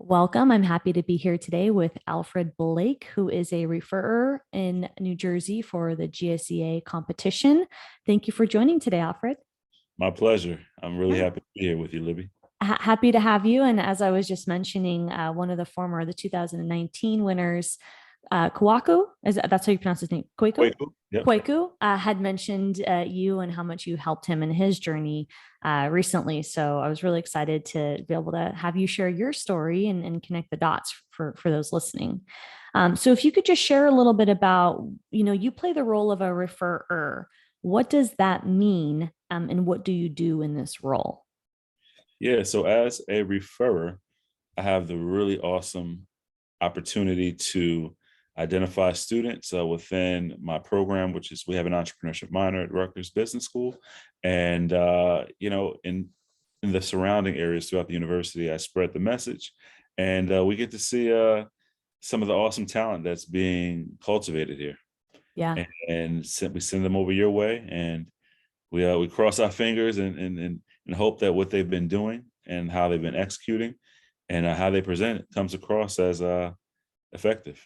Welcome. I'm happy to be here today with Alfred Blake, who is a referrer in New Jersey for the GSEA competition. Thank you for joining today, Alfred. My pleasure. I'm really Yeah. happy to be here with you, Libby. Happy to have you. And as I was just mentioning, one of the 2019 winners, Kwaku, that's how you pronounce his name? Kwaku? Quaker. Yep. Kwaku had mentioned you and how much you helped him in his journey recently. So I was really excited to be able to have you share your story and connect the dots for those listening. So if you could just share a little bit about, you play the role of a referrer. What does that mean? And what do you do in this role? Yeah. So as a referrer, I have the really awesome opportunity to identify students within my program, which is we have an entrepreneurship minor at Rutgers Business School, and in the surrounding areas throughout the university, I spread the message, and we get to see some of the awesome talent that's being cultivated here, Yeah. we send them over your way, and we cross our fingers and hope that what they've been doing and how they've been executing and how they present it comes across as effective.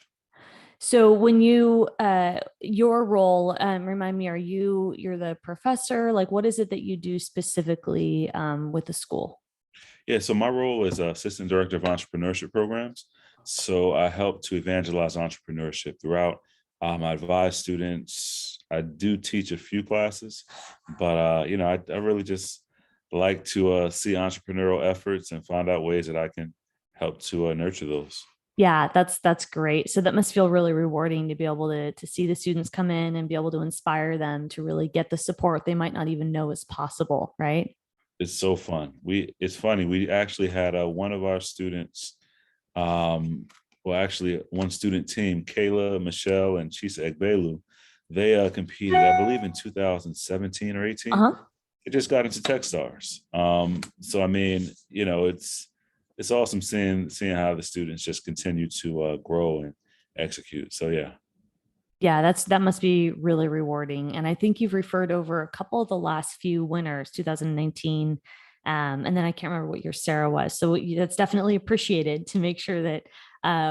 So when your role, remind me, you're the professor? Like, what is it that you do specifically with the school? Yeah, so my role is assistant director of entrepreneurship programs. So I help to evangelize entrepreneurship throughout. I advise students. I do teach a few classes, but I really just like to see entrepreneurial efforts and find out ways that I can help to nurture those. Yeah, that's great. So that must feel really rewarding to be able to see the students come in and be able to inspire them to really get the support they might not even know is possible, right? It's so fun. It's funny. We actually had one of our students, actually one student team, Kayla, Michelle, and Chisa Egbelu. They competed, I believe, in 2017 or 18. Uh-huh. It just got into Techstars. So I mean, it's awesome seeing how the students just continue to grow and execute. So yeah. Yeah, that must be really rewarding. And I think you've referred over a couple of the last few winners, 2019. And then I can't remember what your Sarah was. So that's definitely appreciated to make sure that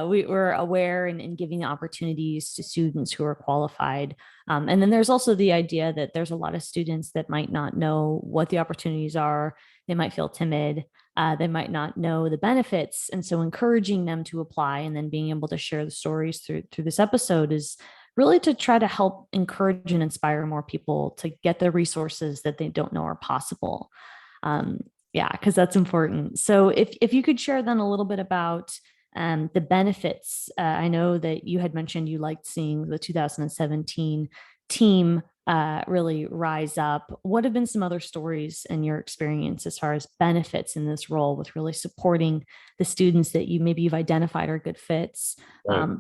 we were aware and giving the opportunities to students who are qualified. And then there's also the idea that there's a lot of students that might not know what the opportunities are. They might feel timid. They might not know the benefits. And so encouraging them to apply and then being able to share the stories through this episode is really to try to help encourage and inspire more people to get the resources that they don't know are possible. Um, yeah, because that's important. So if you could share then a little bit about the benefits. I know that you had mentioned you liked seeing the 2017 team really rise up. What have been some other stories in your experience as far as benefits in this role with really supporting the students that you've identified are good fits? Right.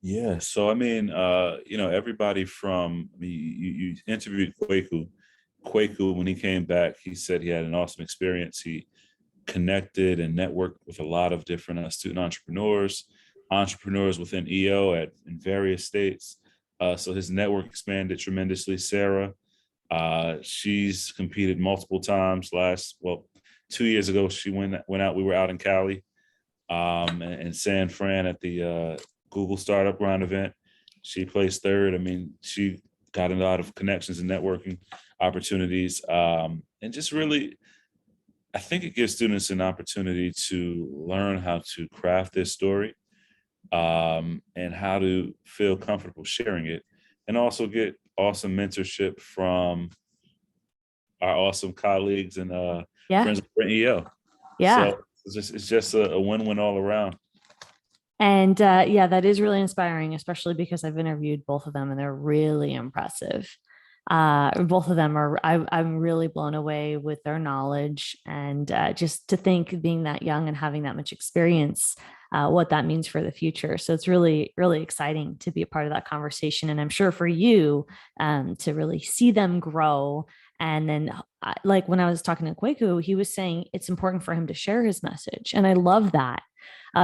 Yeah. So I mean, everybody from you interviewed Kwaku. Kwaku, when he came back, he said he had an awesome experience. He connected and networked with a lot of different student entrepreneurs within EO in various states. So his network expanded tremendously. Sarah, she's competed multiple times. 2 years ago, she went out. We were out in Cali, and San Fran at the Google Startup Ground event. She placed third. I mean, she got a lot of connections and networking opportunities, and just really, I think it gives students an opportunity to learn how to craft their story, and how to feel comfortable sharing it, and also get awesome mentorship from our awesome colleagues and Yeah. friends at EO. Yeah. So it's just a win-win all around. And yeah, that is really inspiring, especially because I've interviewed both of them and they're really impressive. Both of them I'm really blown away with their knowledge and just to think being that young and having that much experience, what that means for the future. So it's really, really exciting to be a part of that conversation. And I'm sure for you to really see them grow. And then, like when I was talking to Kwaku, he was saying it's important for him to share his message. And I love that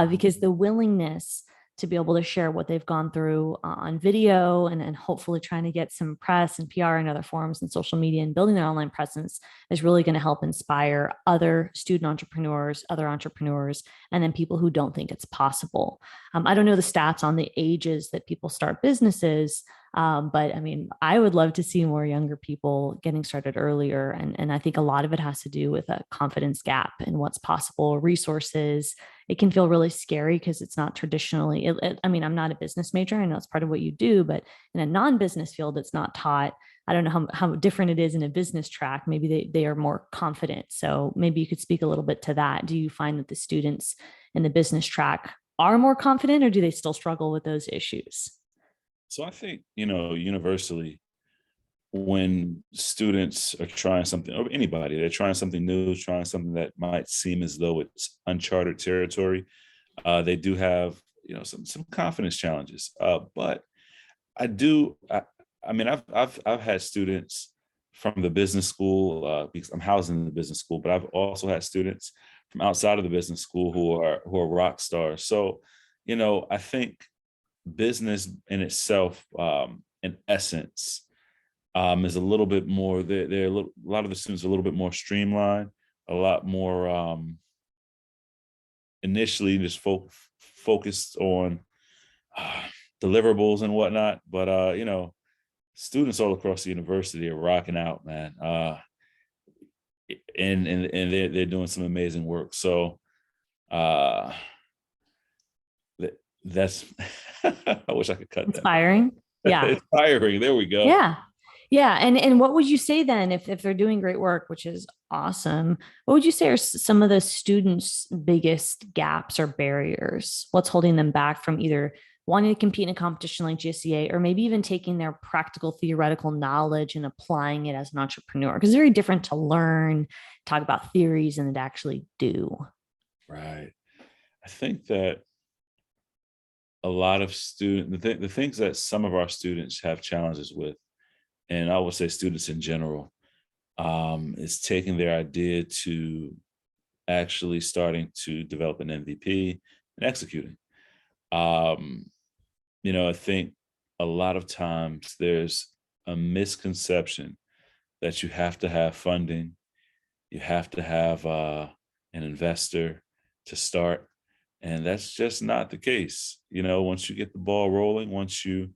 because the willingness to be able to share what they've gone through on video and hopefully trying to get some press and PR and other forums and social media and building their online presence is really going to help inspire other student entrepreneurs, other entrepreneurs, and then people who don't think it's possible. I don't know the stats on the ages that people start businesses, but I mean, I would love to see more younger people getting started earlier. And I think a lot of it has to do with a confidence gap in what's possible, resources. It can feel really scary because it's not traditionally, I mean, I'm not a business major. I know it's part of what you do, but in a non-business field, it's not taught. I don't know how different it is in a business track. Maybe they are more confident. So maybe you could speak a little bit to that. Do you find that the students in the business track are more confident, or do they still struggle with those issues? So I think, universally, when students are trying something, or anybody, they're trying something new, trying something that might seem as though it's uncharted territory, they do have, some confidence challenges. But I do, I mean, I've had students from the business school, because I'm housed in the business school, but I've also had students from outside of the business school who are rock stars. So, I think business in itself, in essence, is a little bit more. They're a lot of the students are a little bit more streamlined, a lot more initially just focused on uh, deliverables and whatnot. But students all across the university are rocking out, man, and they're doing some amazing work. So uh, that's I wish I could cut that. Inspiring. Yeah. Inspiring. There we go. Yeah. Yeah. And what would you say then if they're doing great work, which is awesome, what would you say are some of the students' biggest gaps or barriers? What's holding them back from either wanting to compete in a competition like GSEA or maybe even taking their practical theoretical knowledge and applying it as an entrepreneur? Because it's very different to learn, talk about theories and to actually do. Right. I think that a lot of the things that some of our students have challenges with, and I would say students in general, is taking their idea to actually starting to develop an MVP and executing. Um, I think a lot of times there's a misconception that you have to have funding, you have to have an investor to start. And that's just not the case. Once you get the ball rolling, once you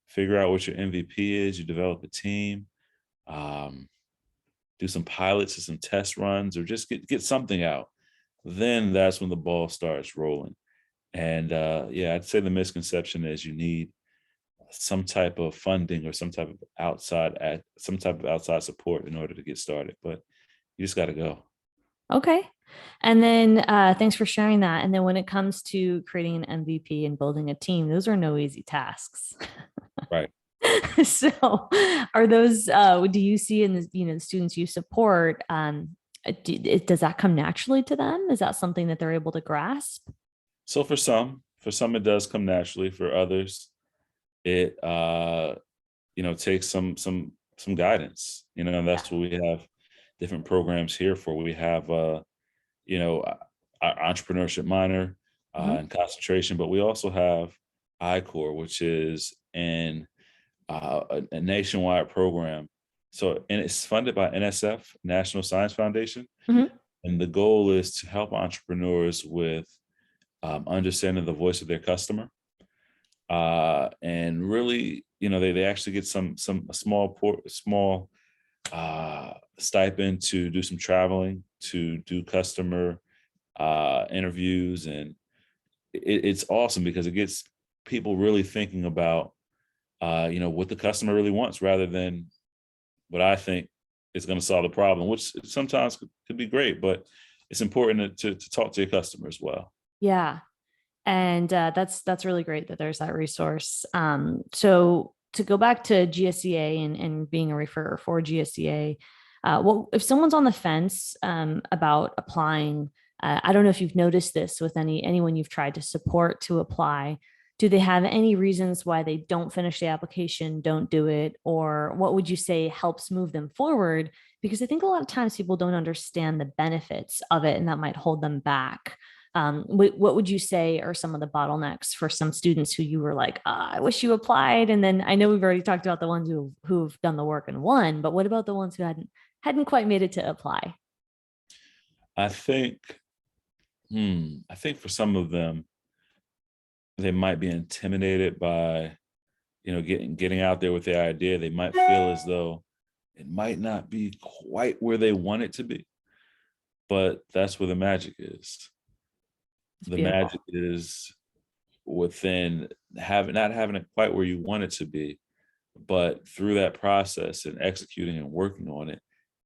figure out what your MVP is, you develop a team, um, do some pilots or some test runs, or just get something out. Then that's when the ball starts rolling. And yeah, I'd say the misconception is you need some type of funding or some type of outside support in order to get started. But you just got to go. Okay. And then thanks for sharing that. And then when it comes to creating an MVP and building a team, those are no easy tasks. Right. So are those, do you see in the students you support, does that come naturally to them? Is that something that they're able to grasp? So for some it does come naturally. For others, it takes some guidance. And Yeah. that's what we have different programs here for. We have our entrepreneurship minor Mhm. and concentration, but we also have I-Core, which is a nationwide program. So, and it's funded by NSF, National Science Foundation. Mhm. And the goal is to help entrepreneurs with understanding the voice of their customer. And really, they actually get a small stipend to do some traveling, to do customer interviews. And it's awesome because it gets people really thinking about what the customer really wants rather than what I think is going to solve the problem, which sometimes could be great, but it's important to talk to your customer as well. Yeah. And that's really great that there's that resource. So to go back to GSEA and being a referrer for GSEA, well, if someone's on the fence about applying, I don't know if you've noticed this with anyone you've tried to support to apply. Do they have any reasons why they don't finish the application, don't do it, or what would you say helps move them forward? Because I think a lot of times people don't understand the benefits of it, and that might hold them back. What would you say are some of the bottlenecks for some students who you were like, I wish you applied? And then I know we've already talked about the ones who've done the work and won, but what about the ones who hadn't quite made it to apply? I think, I think for some of them, they might be intimidated by, getting out there with their idea. They might feel as though it might not be quite where they want it to be, but that's where the magic is. It's The beautiful. magic is within having not having it quite where you want it to be, but through that process and executing and working on it,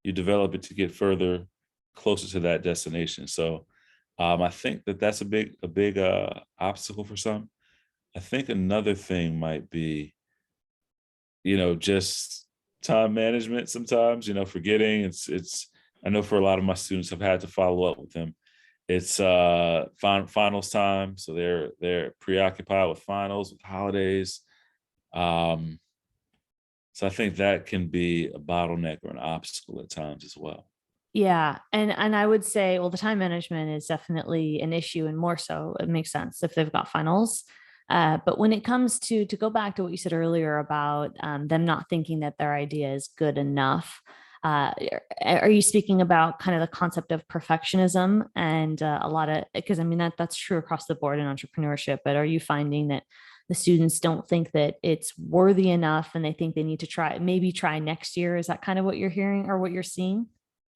you develop it to get further closer to that destination. So I think that that's a big obstacle for some. I think another thing might be, just time management sometimes, forgetting. It's I know for a lot of my students I've had to follow up with them. It's finals time, so they're preoccupied with finals, with holidays. Um, so I think that can be a bottleneck or an obstacle at times as well. Yeah, and I would say, well, the time management is definitely an issue, and more so, it makes sense if they've got finals. But when it comes to go back to what you said earlier about them not thinking that their idea is good enough, uh, are you speaking about kind of the concept of perfectionism and a lot of, because I mean that's true across the board in entrepreneurship, but are you finding that the students don't think that it's worthy enough and they think they need to maybe try next year? Is that kind of what you're hearing or what you're seeing?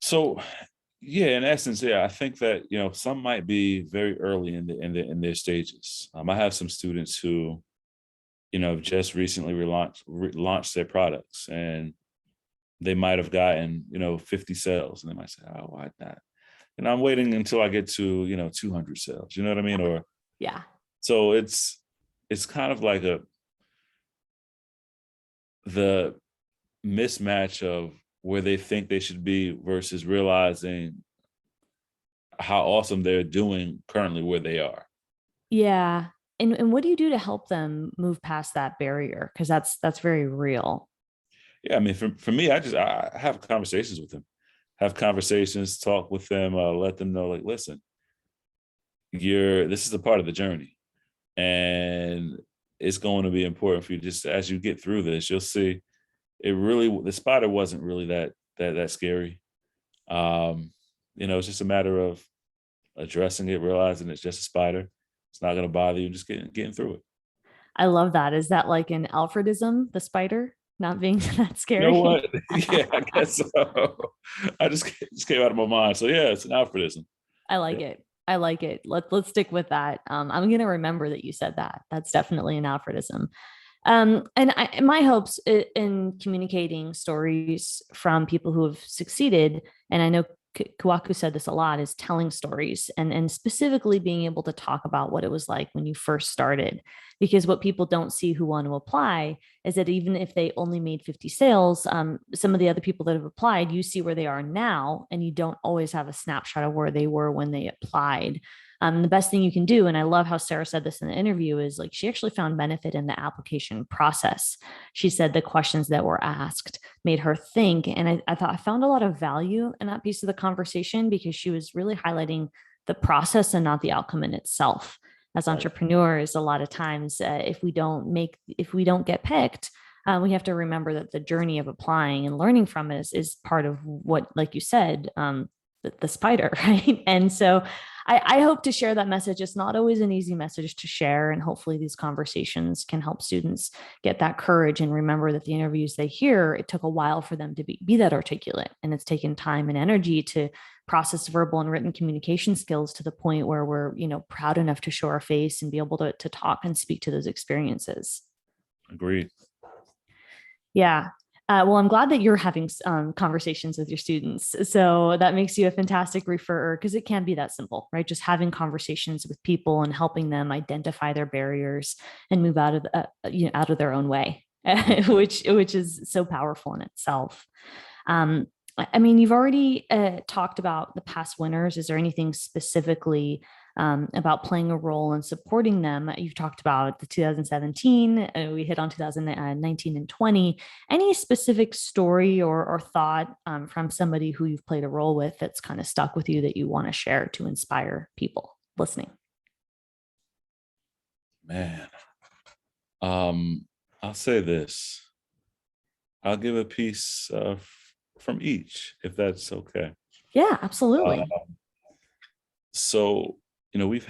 So yeah, in essence, yeah, I think that some might be very early in their stages. I have some students who have just recently launched their products, and they might have gotten 50 sales, and they might say, "Oh, why not?" And I'm waiting until I get to 200 sales. You know what I mean? Or Yeah. so it's kind of like the mismatch of where they think they should be versus realizing how awesome they're doing currently where they are. Yeah. And what do you do to help them move past that barrier? Because that's very real. Yeah, I mean, for me, I have conversations with them, have conversations, talk with them, let them know, like, listen, this is a part of the journey, and it's going to be important for you. Just as you get through this, you'll see the spider wasn't really that scary. Um, it's just a matter of addressing it, realizing it's just a spider. It's not going to bother you, just getting through it. I love that. Is that like an Alfredism, the spider not being that You know scary? what? Yeah, I guess so. I just came out of my mind. So yeah, it's an Alfredism. I like Yeah. it. I like it. Let's stick with that. I'm gonna remember that you said that. That's definitely an Alfredism. My hopes in communicating stories from people who have succeeded, and I know Kawaku said this a lot, is telling stories and specifically being able to talk about what it was like when you first started. Because what people don't see who want to apply is that even if they only made 50 sales, some of the other people that have applied, you see where they are now, and you don't always have a snapshot of where they were when they applied. The best thing you can do, and I love how Sarah said this in the interview, is like she actually found benefit in the application process. She said the questions that were asked made her think. And I thought I found a lot of value in that piece of the conversation because she was really highlighting the process and not the outcome in itself. As Right. entrepreneurs, a lot of times, if we don't get picked, we have to remember that the journey of applying and learning from it is part of what, like you said, the spider, right? And so I hope to share that message. It's not always an easy message to share. And hopefully these conversations can help students get that courage and remember that the interviews they hear, it took a while for them to be that articulate. And it's taken time and energy to process verbal and written communication skills to the point where we're, proud enough to show our face and be able to talk and speak to those experiences. Agreed. Yeah. Well, I'm glad that you're having conversations with your students. So that makes you a fantastic referrer because it can be that simple, right? Just having conversations with people and helping them identify their barriers and move out of out of their own way, which is so powerful in itself. I mean, you've already talked about the past winners. Is there anything specifically about playing a role in supporting them? You've talked about the 2017, we hit on 2019 and 20. Any specific story or thought from somebody who you've played a role with that's kind of stuck with you that you want to share to inspire people? listening. Man, I'll say this. I'll give a piece from each, if that's okay. Yeah, Uh, absolutely. so, we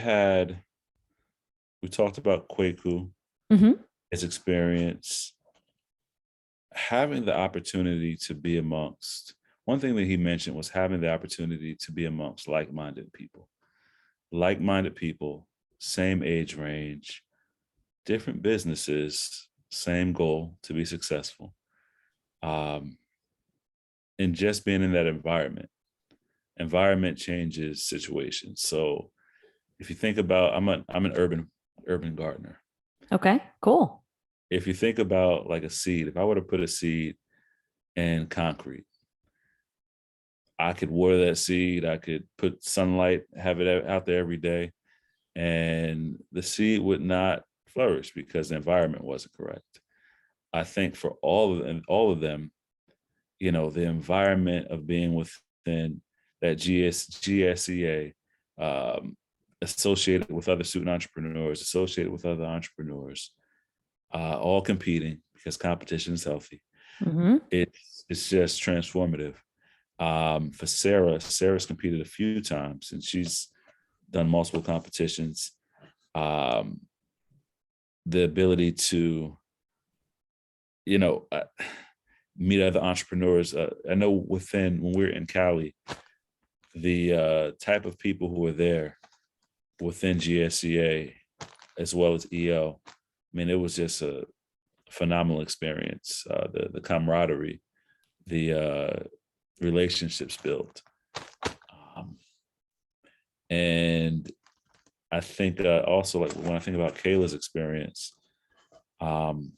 talked about Kwaku, Hmm. his experience, having the opportunity to be amongst, one thing that he mentioned was having the opportunity to be amongst like-minded people, same age range, different businesses, same goal to be successful. Um, and just being in that environment changes situations. So if you think about, I'm an urban gardener. Okay, cool. If you think about like a seed, if I were to put a seed in concrete, I could water that seed, I could put sunlight, have it out there every day, and the seed would not flourish because the environment wasn't correct. I think for all of them, the environment of being within that GSEA, associated with other student entrepreneurs, associated with other entrepreneurs, all competing because competition is healthy. Hmm. It's just transformative. For Sarah's competed a few times and she's done multiple competitions. Um, the ability to, you know, uh, meet other entrepreneurs. I know when we're in Cali, the type of people who are there within GSEA as well as EO, I mean, it was just a phenomenal experience. The camaraderie, the relationships built. Um, and I think also, like when I think about Kayla's experience, um,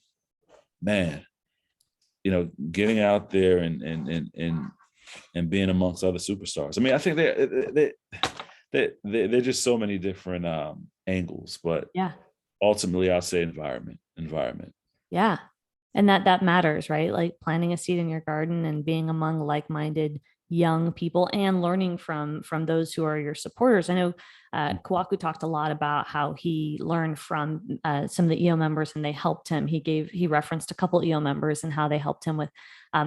man, getting out there and being amongst other superstars. I mean, I think they're just so many different angles, but Yeah. ultimately, I'll say environment. Yeah. And that matters, right? Like planting a seed in your garden and being among like-minded young people and learning from those who are your supporters. I know Kawaku talked a lot about how he learned from some of the EO members and they helped him. He referenced a couple EO members and how they helped him with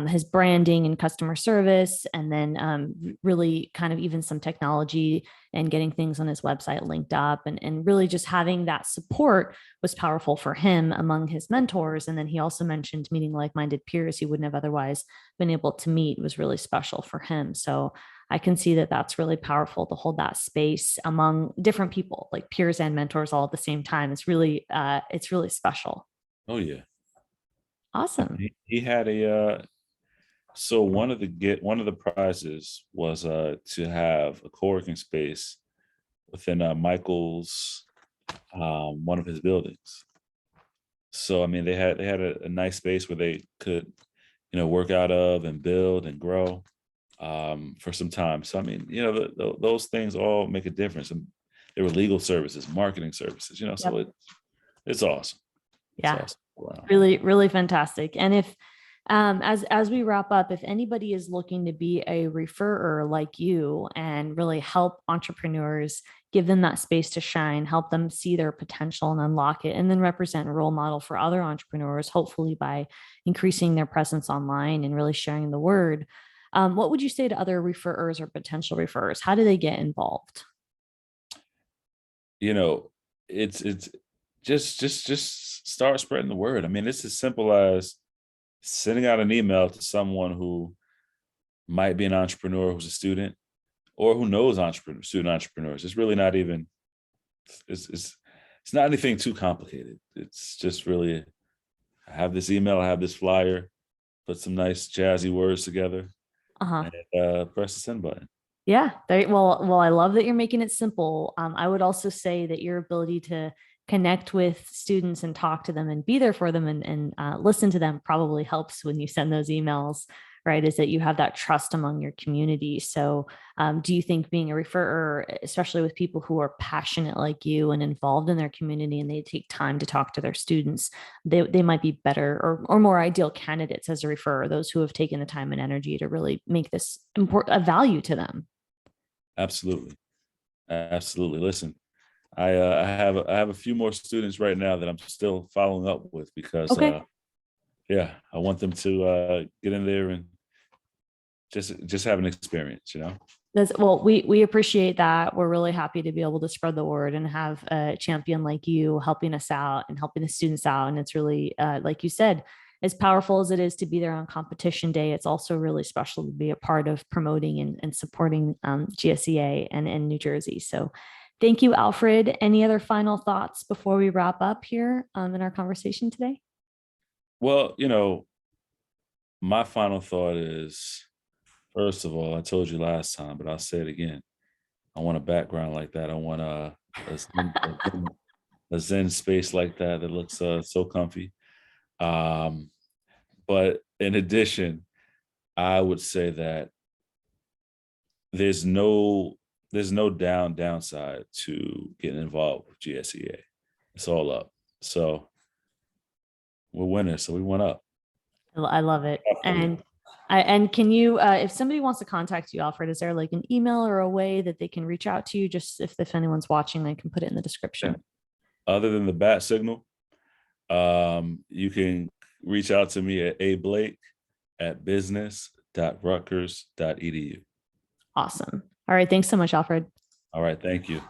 his branding and customer service, and then really kind of even some technology and getting things on his website linked up, and really just having that support was powerful for him among his mentors. And then he also mentioned meeting like-minded peers he wouldn't have otherwise been able to meet was really special for him. So I can see that that's really powerful to hold that space among different people, like peers and mentors, all at the same time. It's really special. Oh yeah, Awesome. he had a. So one of the prizes was to have a co-working space within Michael's one of his buildings. So I mean, they had a nice space where they could work out of and build and grow for some time. So I mean, those things all make a difference. And there were legal services, marketing services. So Yep. it's awesome. It's Yeah. awesome. Wow. Really, really fantastic. And if as we wrap up, if anybody is looking to be a referrer like you and really help entrepreneurs, give them that space to shine, help them see their potential and unlock it, and then represent a role model for other entrepreneurs, hopefully by increasing their presence online and really sharing the word. What would you say to other referrers or potential referrers? How do they get involved? You know, it's just start spreading the word. I mean, it's as simple as sending out an email to someone who might be an entrepreneur who's a student or who knows student entrepreneurs. It's really not even it's not anything too complicated. It's just really, I have this email, I have this flyer, put some nice jazzy words together, Uh-huh. and press the send button. Yeah. Well, I love that you're making it simple. I would also say that your ability to connect with students and talk to them and be there for them and listen to them probably helps when you send those emails, right? Is that you have that trust among your community. So, do you think being a referrer, especially with people who are passionate like you and involved in their community and they take time to talk to their students, they might be better or more ideal candidates as a referrer, those who have taken the time and energy to really make this important a value to them? Absolutely, absolutely. Listen, I have a few more students right now that I'm still following up with because Okay. yeah, I want them to get in there and just have an experience, you know. Well, we appreciate that. We're really happy to be able to spread the word and have a champion like you helping us out and helping the students out. And it's really, like you said, as powerful as it is to be there on competition day, it's also really special to be a part of promoting and supporting GSEA and New Jersey. So thank you, Alfred. Any other final thoughts before we wrap up here in our conversation today? Well, my final thought is, first of all, I told you last time, but I'll say it again. I want a background like that. I want a zen space like that that looks so comfy. Um, but in addition, I would say that there's no downside to getting involved with GSEA. It's all up. So we're winners. So we went up. I love it. Definitely. And can you, if somebody wants to contact you, Alfred, is there like an email or a way that they can reach out to you? Just if anyone's watching, I can put it in the description. Other than the bat signal, you can reach out to me at ablake@business.rutgers.edu. Awesome. All right. Thanks so much, Alfred. All right. Thank you.